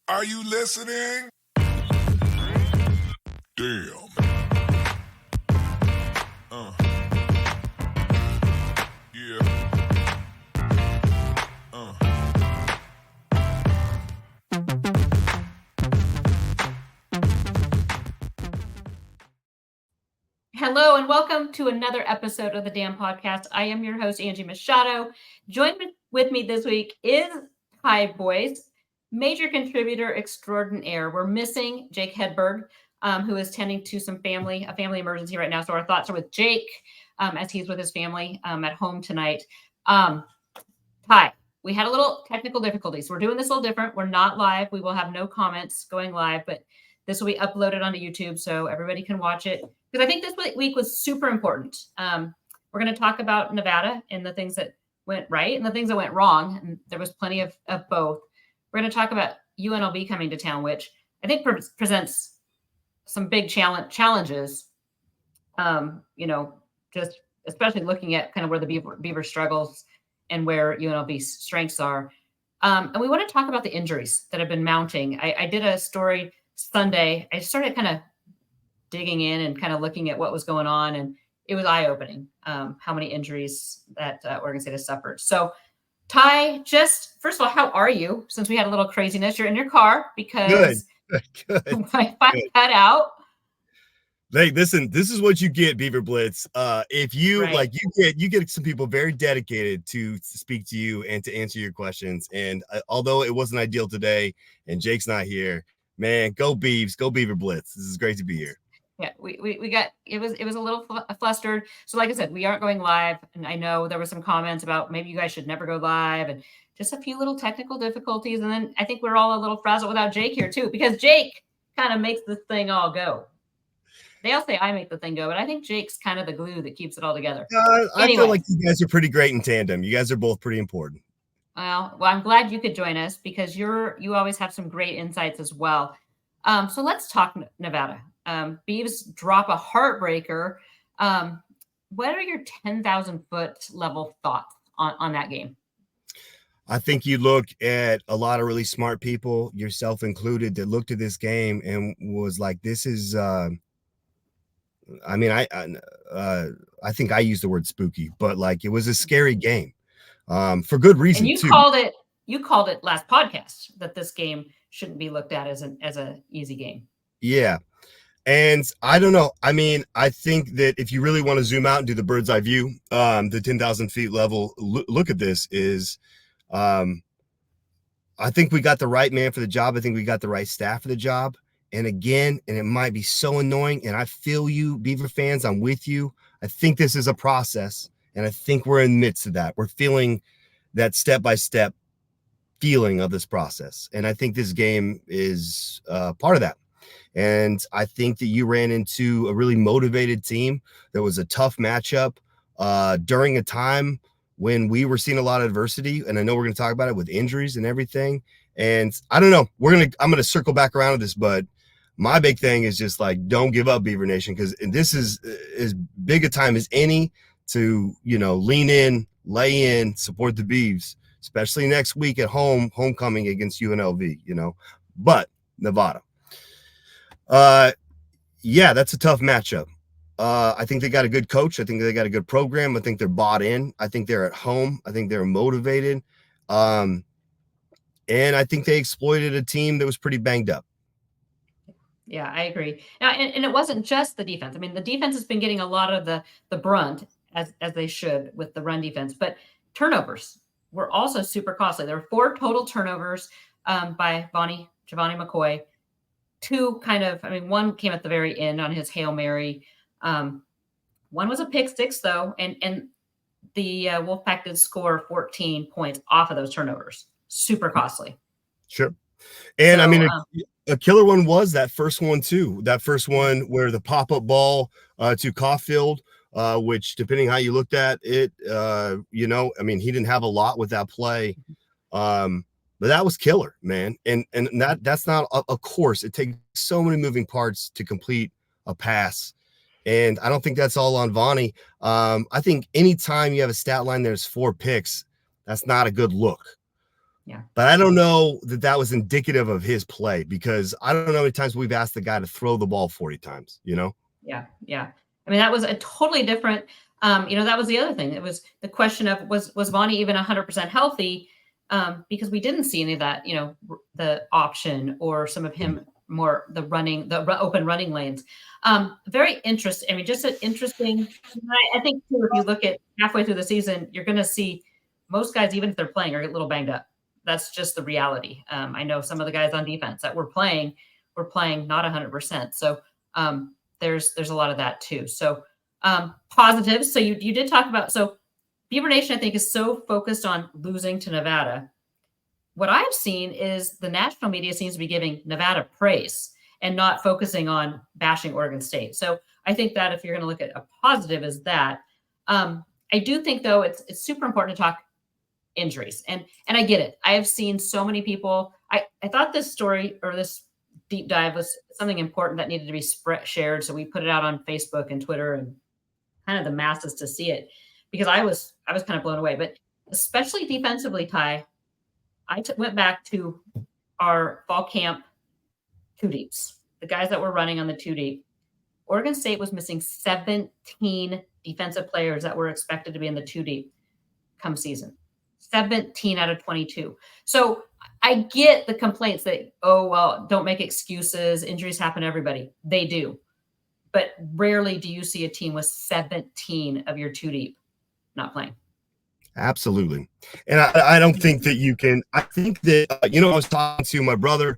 Are you listening? Damn. Yeah. Hello and welcome to another episode of the Damn Podcast. I am your host, Angie Machado. Joined with me this week is Boice, major contributor extraordinaire. We're missing Jake Hedberg, who is tending to a family emergency right now. So our thoughts are with Jake as he's with his family at home tonight. Hi, we had a little technical difficulties. We're doing this a little different. We're not live. We will have no comments going live, but this will be uploaded onto YouTube so everybody can watch it. Because I think this week was super important. We're going to talk about Nevada and the things that went right and the things that went wrong. And there was plenty of both. We're going to talk about UNLV coming to town, which I think presents some big challenges. Just especially looking at kind of where the Beaver struggles and where UNLV's strengths are. And we want to talk about the injuries that have been mounting. I did a story Sunday. I started kind of digging in and kind of looking at what was going on, and it was eye-opening how many injuries that Oregon State has suffered. So, Ty, just first of all, how are you? Since we had a little craziness, you're in your car because good. Wi-Fi cut out. Hey, listen, this is what you get, Beaver Blitz. If you Right. you get some people very dedicated to speak to you and to answer your questions. And although it wasn't ideal today, and Jake's not here, man, go Beavs, go Beaver Blitz. This is great to be here. Yeah, we got it was a little flustered. So like I said, we aren't going live, and I know there were some comments about maybe you guys should never go live, and just a few little technical difficulties. And then I think we're all a little frazzled without Jake here too, because Jake kind of makes this thing all go. They all say I make the thing go, but I think Jake's kind of the glue that keeps it all together. I feel like you guys are pretty great in tandem. You guys are both pretty important. Well, I'm glad you could join us because you always have some great insights as well. So let's talk Nevada. Beavs drop a heartbreaker. What are your 10,000 foot level thoughts on that game? I think you look at a lot of really smart people, yourself included, that looked at this game and was like, this is, I think I used the word spooky, but like it was a scary game for good reason. And you called it last podcast that this game shouldn't be looked at as an easy game. Yeah. And I don't know. I mean, I think that if you really want to zoom out and do the bird's eye view, the 10,000 feet level look at this is, I think we got the right man for the job. I think we got the right staff for the job. And again, and it might be so annoying, and I feel you, Beaver fans, I'm with you. I think this is a process, and I think we're in the midst of that. We're feeling that step-by-step feeling of this process. And I think this game is part of that. And I think that you ran into a really motivated team. There was a tough matchup during a time when we were seeing a lot of adversity. And I know we're going to talk about it with injuries and everything. And I don't know, I'm going to circle back around to this, but my big thing is just like, don't give up, Beaver Nation, because this is as big a time as any to, lean in, lay in, support the Beavs, especially next week at home, homecoming against UNLV, but Nevada. Yeah, that's a tough matchup. I think they got a good coach. I think they got a good program. I think they're bought in. I think they're at home. I think they're motivated. And I think they exploited a team that was pretty banged up. Yeah, I agree. Now, and it wasn't just the defense. I mean, the defense has been getting a lot of the brunt as they should with the run defense, but turnovers were also super costly. There were 4 total turnovers by Giovanni McCoy. 2 one came at the very end on his Hail Mary. One was a pick six though. And the Wolfpack did score 14 points off of those turnovers. Super costly. Sure. And a killer one was that first one too. That first one where the pop-up ball to Caulfield, which depending how you looked at it, he didn't have a lot with that play. But that was killer, man. And that's not a course. It takes so many moving parts to complete a pass. And I don't think that's all on Vonnie. I think anytime you have a stat line, there's 4 picks, that's not a good look. Yeah. But I don't know that that was indicative of his play, because I don't know how many times we've asked the guy to throw the ball 40 times, you know? Yeah. Yeah. I mean, that was a totally different, that was the other thing. It was the question of was Vonnie even 100% healthy? Because we didn't see any of that, the option or some of him more the open running lanes. Very interesting. I mean, just an interesting. I think too, if you look at halfway through the season, you're going to see most guys, even if they're playing, are a little banged up. That's just the reality. I know some of the guys on defense that were playing not 100%. So there's a lot of that too. So positives. So you did talk about, so Beaver Nation, I think, is so focused on losing to Nevada. What I've seen is the national media seems to be giving Nevada praise and not focusing on bashing Oregon State. So I think that if you're going to look at a positive is that. I do think, though, it's super important to talk injuries. And I get it. I have seen so many people. I thought this story or this deep dive was something important that needed to be shared. So we put it out on Facebook and Twitter and kind of the masses to see it, because I was kind of blown away. But especially defensively, Ty, I went back to our fall camp two deeps, the guys that were running on the two deep. Oregon State was missing 17 defensive players that were expected to be in the two deep come season. 17 out of 22. So I get the complaints that, oh, well, don't make excuses. Injuries happen to everybody. They do. But rarely do you see a team with 17 of your two deep not playing. Absolutely. And I don't think that you can. I think that, I was talking to my brother,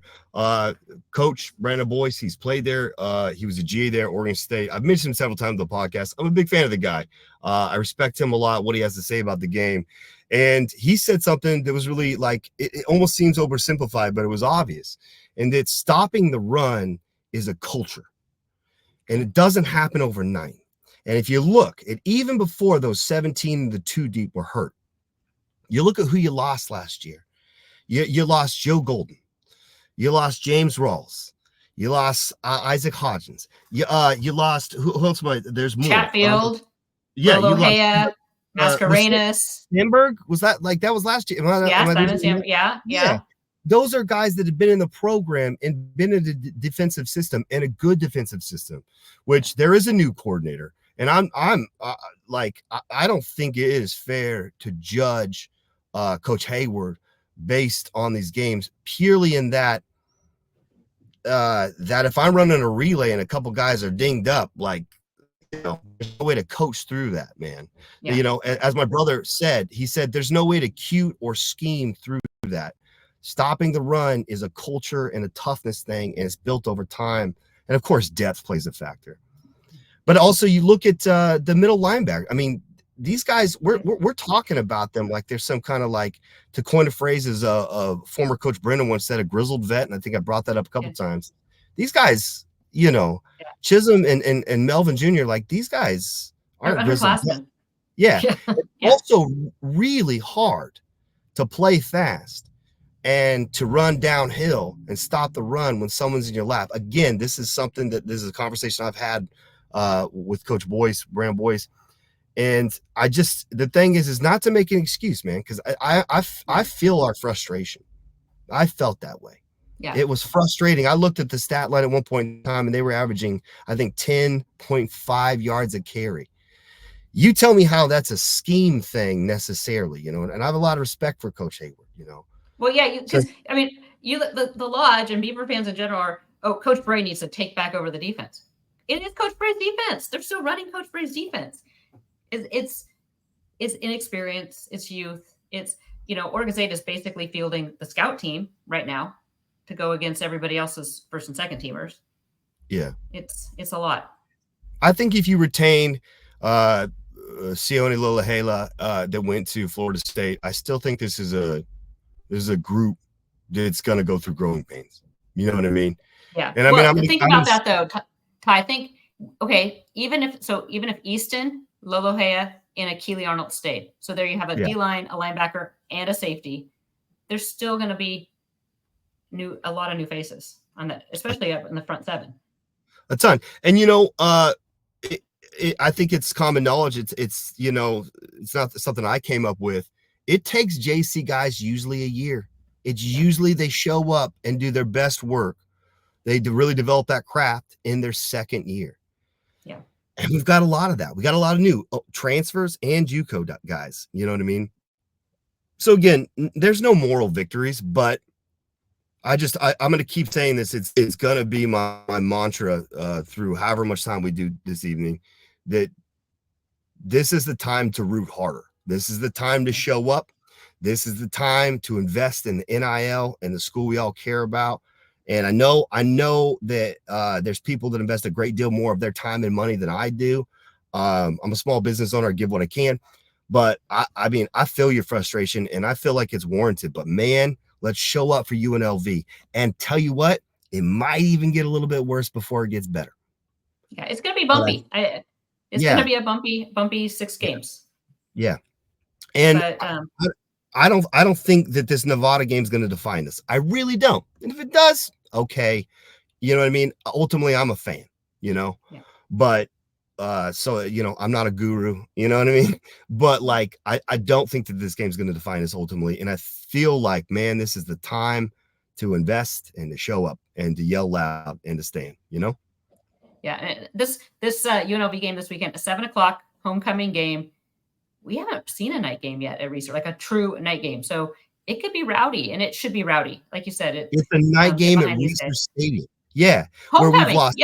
Coach Brandon Boice. He's played there. He was a GA there at Oregon State. I've mentioned him several times on the podcast. I'm a big fan of the guy. I respect him a lot, what he has to say about the game. And he said something that was really like, it almost seems oversimplified, but it was obvious. And that stopping the run is a culture. And it doesn't happen overnight. And if you look at even before those 17 in the two deep were hurt, you look at who you lost last year. You lost Joe Golden. You lost James Rawls. You lost Isaac Hodgins. You lost who else? There's more. Chatfield. You lost Mascarenas. Sandberg, was that was last year? Yeah. Those are guys that have been in the program and been in the defensive system, and a good defensive system, which there is a new coordinator. And I don't think it is fair to judge Coach Hayward based on these games purely in that if I'm running a relay and a couple guys are dinged up, there's no way to coach through that, man. Yeah. As my brother said, he said, there's no way to cute or scheme through that. Stopping the run is a culture and a toughness thing, and it's built over time. And of course, depth plays a factor. But also, you look at the middle linebacker. I mean, these guys, we're talking about them like there's some kind of, like, to coin a phrase, as a former coach Brendan once said, a grizzled vet, and I think I brought that up a couple times. These guys, Chisholm and Melvin Jr., like, these guys aren't grizzled vets. Yeah. Also, really hard to play fast and to run downhill and stop the run when someone's in your lap. Again, this is a conversation I've had with Coach Boice, Brand Boice. And the thing is not to make an excuse, man, because I feel our frustration. I felt that way. Yeah. It was frustrating. I looked at the stat line at one point in time, and they were averaging, I think, 10.5 yards a carry. You tell me how that's a scheme thing necessarily, and I have a lot of respect for Coach Hayward, Well, yeah, because the Lodge and Beaver fans in general are, Coach Bray needs to take back over the defense. It is Coach Bray's defense. They're still running Coach Bray's defense. It's inexperience. It's youth. It's, Oregon State is basically fielding the scout team right now to go against everybody else's first and second teamers. Yeah. It's a lot. I think if you retain Sione Lolahela that went to Florida State, I still think this is a group that's going to go through growing pains. You know what I mean? Yeah. And think about that though, Ty. I think, okay, even if Easton, Lolohea, and Akili Arnold stayed, so there you have a D-line, a linebacker, and a safety, there's still going to be a lot of new faces on that, especially up in the front seven. A ton. And I think it's common knowledge. It's not something I came up with. It takes JC guys usually a year It's usually they show up and do their best work. They really develop that craft in their second year. Yeah. And we've got a lot of that. We got a lot of new transfers and JUCO guys. You know what I mean? So again, there's no moral victories, but I'm going to keep saying this. It's going to be my mantra through however much time we do this evening, that this is the time to root harder. This is the time to show up. This is the time to invest in the NIL and the school we all care about. And I know that there's people that invest a great deal more of their time and money than I do. I'm a small business owner. I give what I can. But I mean, I feel your frustration and I feel like it's warranted. But man, let's show up for UNLV. And tell you what, it might even get a little bit worse before it gets better. Yeah, it's going to be bumpy. It's going to be a bumpy 6 games. Yeah. And but, I don't think that this Nevada game is going to define us. I really don't. And if it does, okay. You know what I mean? Ultimately, I'm a fan, yeah. But so, I'm not a guru, you know what I mean? But like, I don't think that this game is going to define us ultimately. And I feel like, man, this is the time to invest and to show up and to yell loud and to stand, Yeah. And this UNLV game this weekend, a 7:00 homecoming game. We haven't seen a night game yet at Research, like a true night game. So it could be rowdy, and it should be rowdy. Like you said, it's a night game at Research Stadium. Yeah. Homecoming, where we've lost.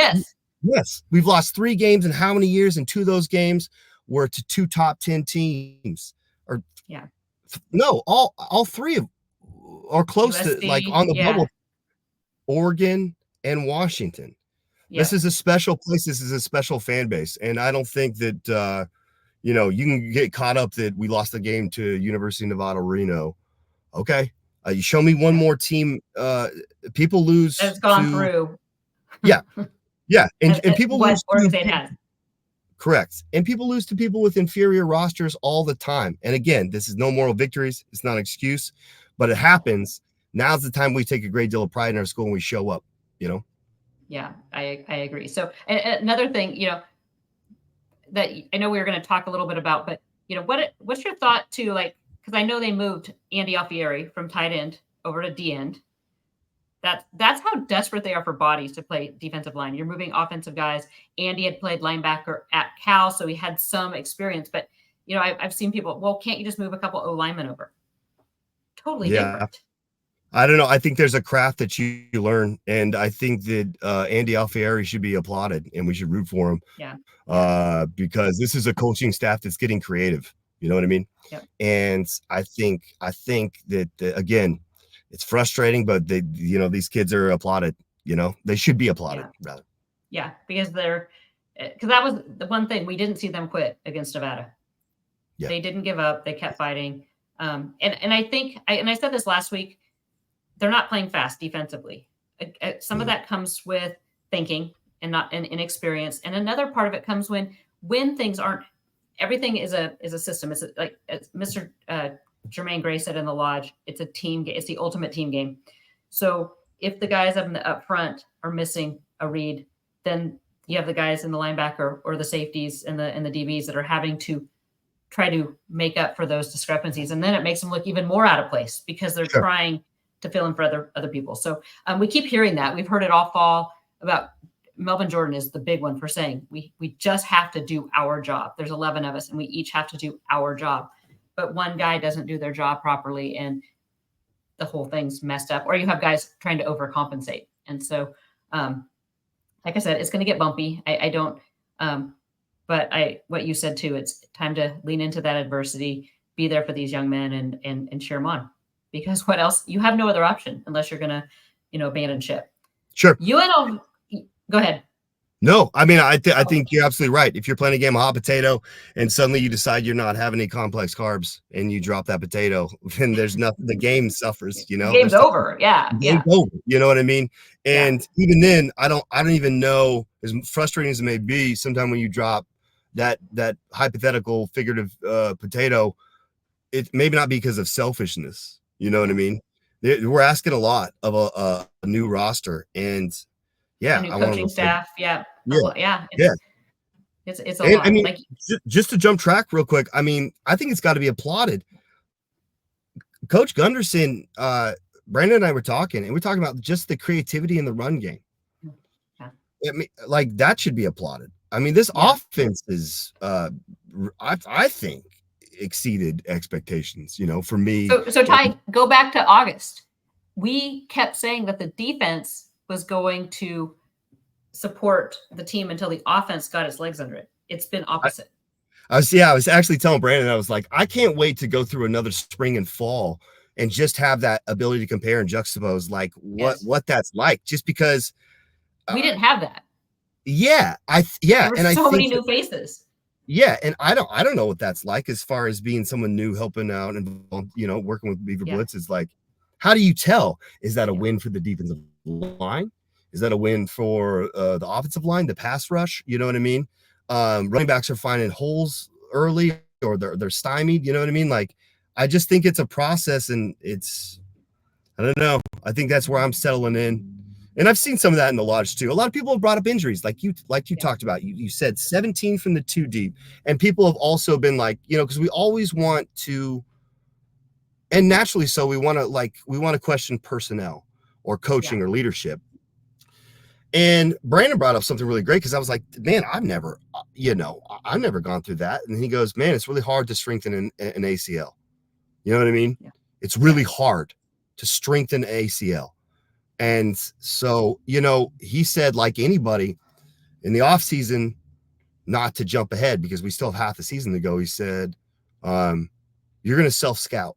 Yes. We've lost 3 games in how many years? And 2 of those games were to 2 top 10 teams. Or no, all 3 are close USC, to, like, on the bubble. Oregon and Washington. Yeah. This is a special place. This is a special fan base. And I don't think that you can get caught up that we lost the game to University of Nevada, Reno. Okay. You show me one more team. People lose. That's gone through. Yeah. Yeah. And people lose. Oregon State has. Correct. And people lose to people with inferior rosters all the time. And again, this is no moral victories. It's not an excuse, but it happens. Now's the time we take a great deal of pride in our school and we show up, Yeah, I agree. So another thing, that I know we were going to talk a little bit about, but what's your thought to, like, because I know they moved Andy Alfieri from tight end over to D end. That's how desperate they are for bodies to play defensive line. You're moving offensive guys. Andy had played linebacker at Cal, so he had some experience. But I've seen people, well, can't you just move a couple O linemen over? Totally different. I don't know. I think there's a craft that you learn, and I think that Andy Alfieri should be applauded, and we should root for him. Yeah. Because this is a coaching staff that's getting creative. You know what I mean? Yep. And I think that again, it's frustrating, but these kids are applauded. They should be applauded rather. Yeah, because that was the one thing, we didn't see them quit against Nevada. Yeah. They didn't give up. They kept fighting. And I think I said this last week. They're not playing fast defensively. Some of that comes with thinking and not inexperience. And another part of it comes when things aren't. Everything is a system. It's like Mr. Jermaine Gray said in the lodge. It's a team game. It's the ultimate team game. So if the guys up front are missing a read, then you have the guys in the linebacker or the safeties and the DBs that are having to try to make up for those discrepancies, and then it makes them look even more out of place because they're trying to fill in for other people. So we keep hearing that. We've heard it all fall about. Melvin Jordan is the big one for saying we just have to do our job. There's 11 of us and we each have to do our job, but one guy doesn't do their job properly and the whole thing's messed up, or you have guys trying to overcompensate. And so, like I said, it's going to get bumpy. I don't, but what you said too, it's time to lean into that adversity, be there for these young men and cheer them on, because what else? You have no other option unless you're going to, abandon ship. Sure. UNLV, go ahead. No, I mean, I think you're absolutely right. If you're playing a game of hot potato and suddenly you decide you're not having any complex carbs and you drop that potato, then there's nothing. The game suffers. Game's over. Yeah. Game's over. You know what I mean? And even then, I don't even know, as frustrating as it may be, sometimes when you drop that hypothetical figurative potato, it maybe not because of selfishness. You know what I mean? We're asking a lot of a new roster, and a new coaching staff. It's a lot. I mean, just to jump track real quick. I mean, I think it's got to be applauded. Coach Gunderson Brandon and I were talking, and we're talking about just the creativity in the run game. Yeah. I mean, like that should be applauded. I mean, this offense is, I think, exceeded expectations. For me. So Ty, go back to August. We kept saying that the defense was going to support the team until the offense got its legs under it. It's been opposite. I was actually telling Brandon, I was like, I can't wait to go through another spring and fall and just have that ability to compare and juxtapose like what that's like, just because we didn't have that. Yeah. There were so many new faces. Yeah. And I don't know what that's like as far as being someone new, helping out and, working with Beaver Blitz is like, how do you tell? Is that a win for the defensive line? Is that a win for the offensive line, the pass rush? You know what I mean? Running backs are finding holes early, or they're stymied. You know what I mean? Like, I just think it's a process, and I don't know. I think that's where I'm settling in. And I've seen some of that in the lodge too. A lot of people have brought up injuries, like you talked about. You said 17 from the 2 deep, and people have also been like, because we always want to, and naturally so, we want to question personnel or coaching or leadership. And Brandon brought up something really great, because I was like, man, I've never gone through that. And he goes, man, it's really hard to strengthen an ACL. You know what I mean? Yeah. It's really hard to strengthen ACL. And so, he said, like anybody in the off season, not to jump ahead because we still have half the season to go. He said, you're going to self-scout.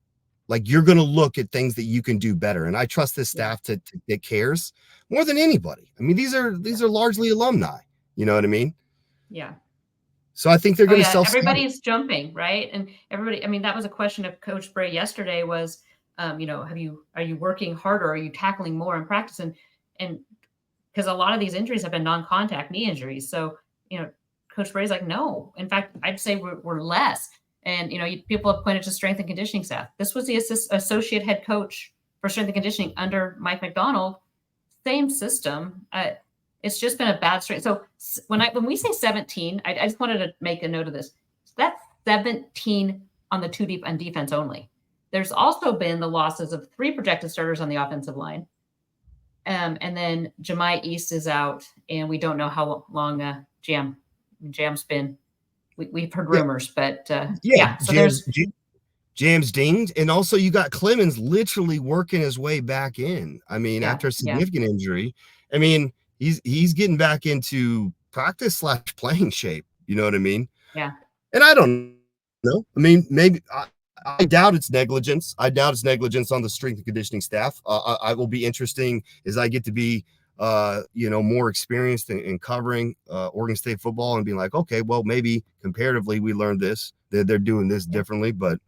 Like, you're going to look at things that you can do better. And I trust this staff to get cares more than anybody. I mean, these are largely alumni. You know what I mean? Yeah. So I think they're going to self-scout. Everybody's jumping, right? And everybody, I mean, that was a question of Coach Bray yesterday was, are you working harder? Are you tackling more in practice? And because a lot of these injuries have been non-contact knee injuries. So, Coach Bray's like, no, in fact, I'd say we're less. And, people have pointed to strength and conditioning staff. This was the associate head coach for strength and conditioning under Mike McDonald. Same system. It's just been a bad strength. So when we say 17, I just wanted to make a note of this. That's 17 on the 2 deep on defense only. There's also been the losses of 3 projected starters on the offensive line. And then Jemai East is out, and we don't know how long Jam's been. We've heard rumors, but So there's Jam's dinged, and also you got Clemens literally working his way back in. I mean, after a significant injury, I mean, he's getting back into practice / playing shape. You know what I mean? Yeah. And I don't know. I mean, maybe I doubt it's negligence. I doubt it's negligence on the strength and conditioning staff. I will be interesting as I get to be more experienced in covering Oregon State football, and being like, okay, well, maybe comparatively we learned this, that they're doing this differently, but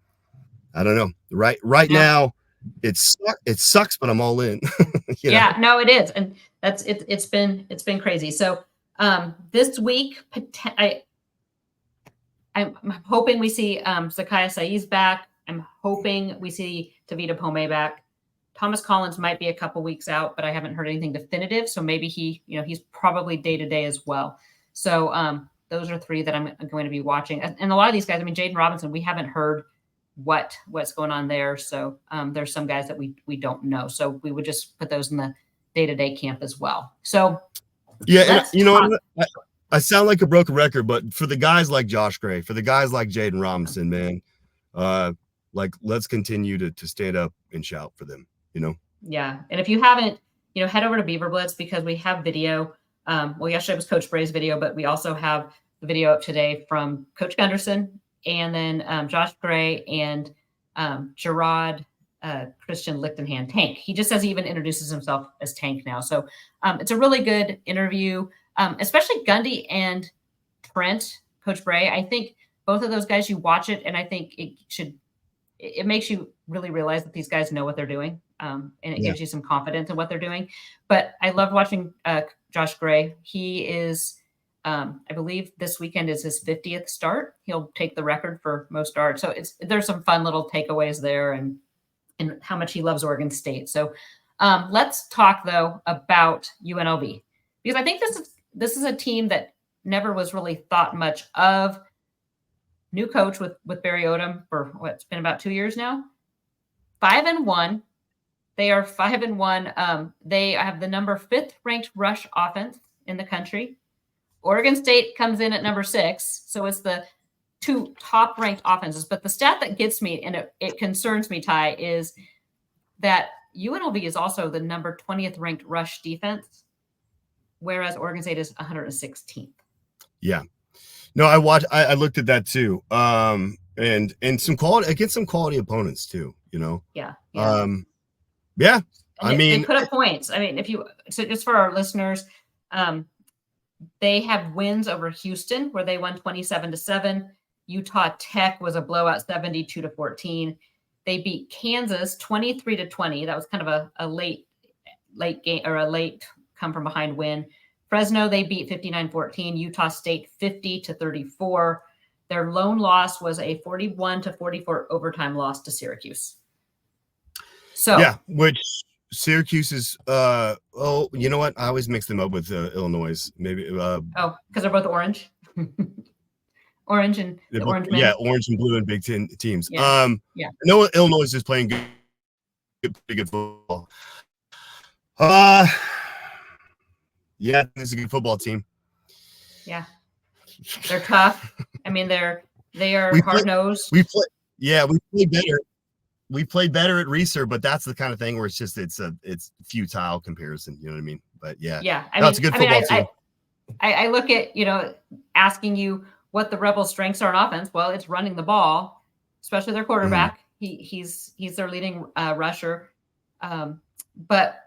I don't know. Right now, it sucks, but I'm all in. No, it is, and that's it. It's been crazy. So this week, I'm hoping we see Zakiya Saiz back. I'm hoping we see Tavita Pome back. Thomas Collins might be a couple weeks out, but I haven't heard anything definitive. So maybe he's probably day-to-day as well. So those are 3 that I'm going to be watching. And a lot of these guys, I mean, Jaden Robinson, we haven't heard what's going on there. So there's some guys that we don't know. So we would just put those in the day-to-day camp as well. So yeah, and I sound like a broken record, but for the guys like Josh Gray, for the guys like Jaden Robinson, man, let's continue to stand up and shout for them. Yeah. And if you haven't, head over to Beaver Blitz, because we have video. Yesterday was Coach Bray's video, but we also have the video up today from Coach Gunderson, and then Josh Gray and Gerard Christian Lichtenhand, Tank. He just says he even introduces himself as Tank now. So it's a really good interview, especially Gundy and Trent, Coach Bray. I think both of those guys, you watch it, and I think it makes you really realize that these guys know what they're doing. And it gives you some confidence in what they're doing. But I love watching Josh Gray. He is, I believe this weekend is his 50th start. He'll take the record for most starts. So there's some fun little takeaways there, and how much he loves Oregon State. So let's talk, though, about UNLV, because I think this is a team that never was really thought much of. New coach with Barry Odom for it's been about 2 years now. 5-1. They are 5-1. They have the number 5th ranked rush offense in the country. Oregon State comes in at number 6, so it's the 2 top ranked offenses. But the stat that gets me, and it concerns me, Ty, is that UNLV is also the number 20th ranked rush defense, whereas Oregon State is 116th. Yeah. No, I looked at that too. And some quality against some quality opponents too, you know. Yeah. Yeah. And they put up points. I mean, so just for our listeners, they have wins over Houston where they won 27-7. Utah Tech was a blowout 72-14. They beat Kansas 23-20. That was kind of a late game, or a late come from behind win. Fresno, they beat 59-14. Utah State 50-34. Their lone loss was a 41-44 overtime loss to Syracuse. So yeah, which Syracuse is you know what? I always mix them up with Illinois. Maybe because they're both orange. Orange and the orange men. Yeah, orange and blue and Big Ten teams. Yeah. I know Illinois is playing pretty good football. Yeah, it's a good football team. Yeah, they're tough. I mean, they are hard nosed. We played better. We played better at Reser, but that's the kind of thing where it's futile comparison. You know what I mean? But yeah, that's a good football team. I look at, asking you what the Rebels' strengths are on offense. Well, it's running the ball, especially their quarterback. He's their leading rusher, but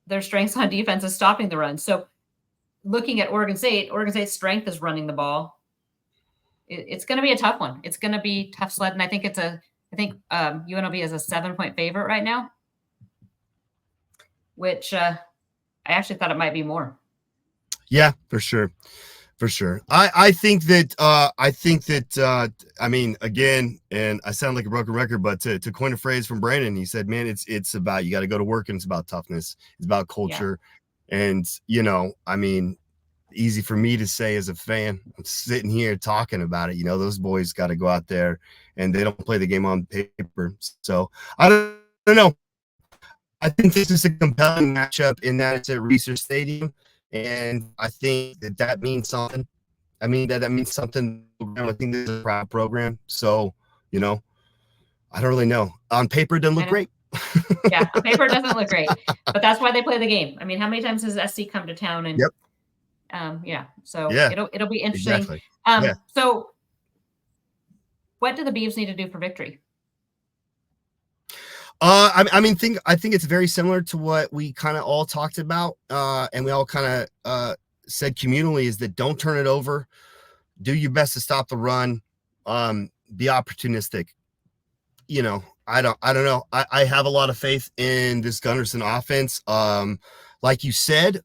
their strengths on defense is stopping the run. So, looking at Oregon State's strength is running the ball. It's going to be a tough one. It's going to be tough sled, and I think UNLV is a 7-point favorite right now, which I actually thought it might be more. Yeah, for sure. I think that I mean, again, and I sound like a broken record, but to coin a phrase from Brandon, he said, man, it's about, you got to go to work, and it's about toughness. It's about culture. Yeah. And, I mean, easy for me to say as a fan. I'm sitting here talking about it. Those boys got to go out there, and they don't play the game on paper. So I don't know. I think this is a compelling matchup in that it's at Reser Stadium. And I think that means something. I mean, that means something. I think this is a proud program. So, I don't really know. On paper, it doesn't look great. Yeah, on paper, it doesn't look great. But that's why they play the game. I mean, how many times has SC come to town? And yep. So it'll be interesting. Exactly. So what do the Beavs need to do for victory? I think it's very similar to what we kind of all talked about, and we all kind of said communally, is that don't turn it over, do your best to stop the run, be opportunistic. I don't know. I have a lot of faith in this Gunderson offense. Like you said,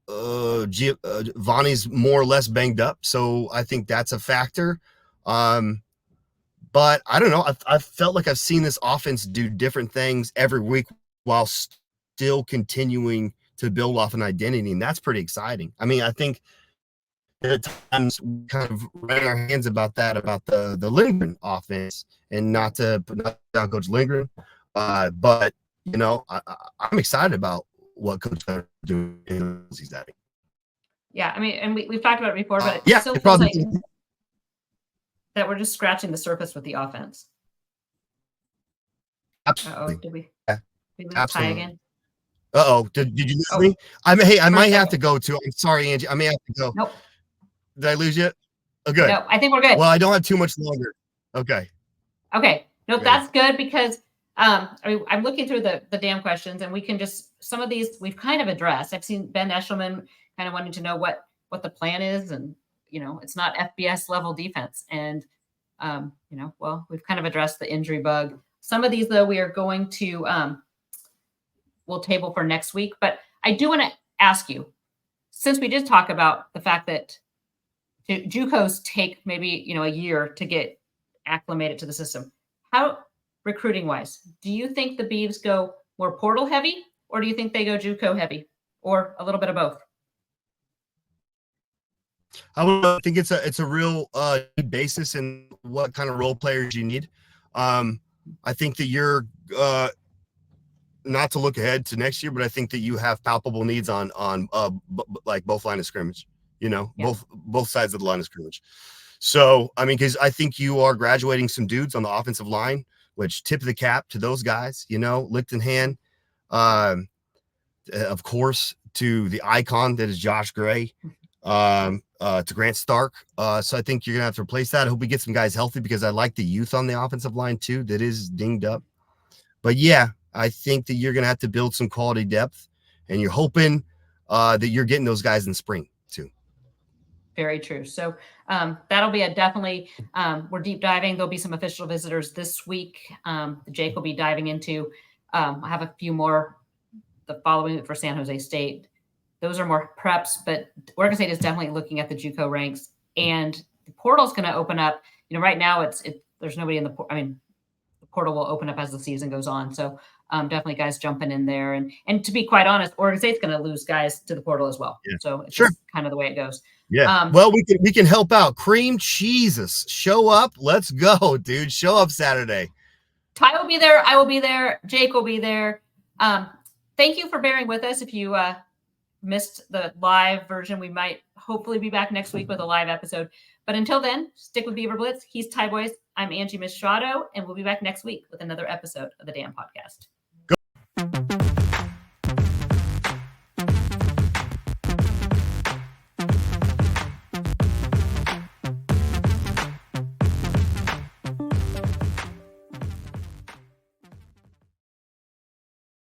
Vonnie's more or less banged up, so I think that's a factor. But I don't know. I've felt like I've seen this offense do different things every week while still continuing to build off an identity, and that's pretty exciting. I mean, I think at times we kind of ran our hands about the Lindgren offense, and not to put down Coach Lindgren, but I'm excited about what Coach is doing. He's adding. Yeah, I mean, and we've talked about it before, but it still feels like that we're just scratching the surface with the offense. Absolutely. Did we lose Absolutely. Ty again? Did you lose me? I might have to go too. I'm sorry, Angie. I may have to go. Nope. Did I lose you? Oh, good. No, I think we're good. Well, I don't have too much longer. Okay. Nope, that's good, because I'm looking through the damn questions, and we can just, some of these we've kind of addressed. I've seen Ben Eshelman kind of wanting to know what the plan is, and it's not FBS level defense. And, well, we've kind of addressed the injury bug. Some of these, though, we are going to, we'll table for next week. But I do want to ask you, since we did talk about the fact that JUCOs take maybe, a year to get acclimated to the system, how, recruiting wise, do you think the Beavs go more portal heavy, or do you think they go JUCO heavy, or a little bit of both? I think it's a real basis in what kind of role players you need. I think that not to look ahead to next year, but I think that you have palpable needs on like both line of scrimmage, both sides of the line of scrimmage. So, I mean, because I think you are graduating some dudes on the offensive line, which tip of the cap to those guys, Lichtenhand, of course, to the icon that is Josh Gray, to Grant Stark. So I think you're going to have to replace that. I hope we get some guys healthy because I like the youth on the offensive line too that is dinged up. But yeah, I think that you're going to have to build some quality depth, and you're hoping that you're getting those guys in spring too. Very true. So that'll be definitely, we're deep diving. There'll be some official visitors this week. Jake will be diving into, I have a few more the following week for San Jose State. Those are more preps, but Oregon State is definitely looking at the JUCO ranks, and the portal is going to open up. Right now there's nobody in the portal will open up as the season goes on. So definitely guys jumping in there. And to be quite honest, Oregon State's going to lose guys to the portal as well. Yeah. So it's just kind of the way it goes. Yeah. Well, we can help out. Cream cheeses. Show up. Let's go, dude. Show up Saturday. Ty will be there. I will be there. Jake will be there. Thank you for bearing with us. If you missed the live version, we might hopefully be back next week with a live episode. But until then, stick with Beaver Blitz. He's Ty Boice. I'm Angie Machado, and we'll be back next week with another episode of the Damn Podcast.